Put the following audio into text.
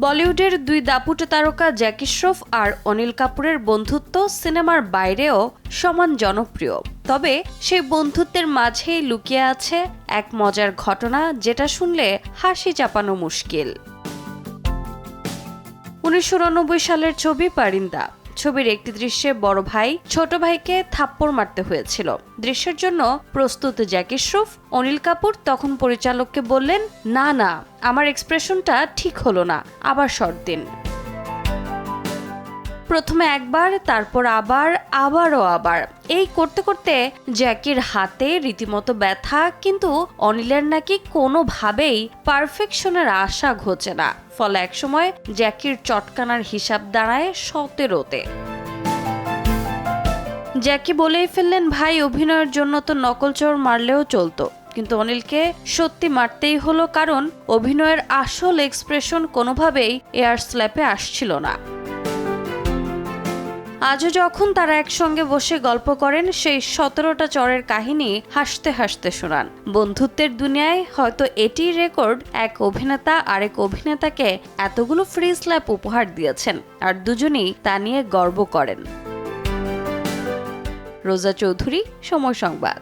বলিউডের দুই দাপুটে তারকা জ্যাকি শ্রফ আর অনিল কাপুরের বন্ধুত্ব সিনেমার বাইরেও সমান জনপ্রিয়। তবে সেই বন্ধুত্বের মাঝেই লুকিয়ে আছে এক মজার ঘটনা, যেটা শুনলে হাসি চাপানো মুশকিল। 1999 সালের ছবি পারিন্দা। ছবির একটি দৃশ্যে বড় ভাই ছোট ভাইকে থাপ্পড় মারতে হয়েছিল। দৃশ্যের জন্য প্রস্তুত জ্যাকি শ্রফ অনিল কাপুর তখন পরিচালককে বললেন, না না, আমার এক্সপ্রেশনটা ঠিক হলো না, আবার শট দিন। প্রথমে একবার, তারপর আবারও আবার এই করতে করতে জ্যাকির হাতে রীতিমতো ব্যথা, কিন্তু অনিলের নাকি কোনোভাবেই পারফেকশনের আশা ঘোচে না। ফলে একসময় জ্যাকির চটকানার হিসাব দাঁড়ায় 17তে। জ্যাকি বলেই ফেললেন, ভাই অভিনয়ের জন্য তো নকলচোর মারলেও চলতো, কিন্তু অনিলকে সত্যি মারতেই হলো, কারণ অভিনয়ের আসল এক্সপ্রেশন কোনোভাবেই এয়ার স্ল্যাপে আসছিল না। আজও যখন তারা একসঙ্গে বসে গল্প করেন, সেই 17টা চরের কাহিনী হাসতে হাসতে শোনান। বন্ধুত্বের দুনিয়ায় হয়তো এটিই রেকর্ড, এক অভিনেতা আরেক অভিনেতাকে এতগুলো ফ্রি স্ল্যাপ উপহার দিয়েছেন, আর দুজনেই তা নিয়ে গর্ব করেন। রোজা চৌধুরী, সময় সংবাদ।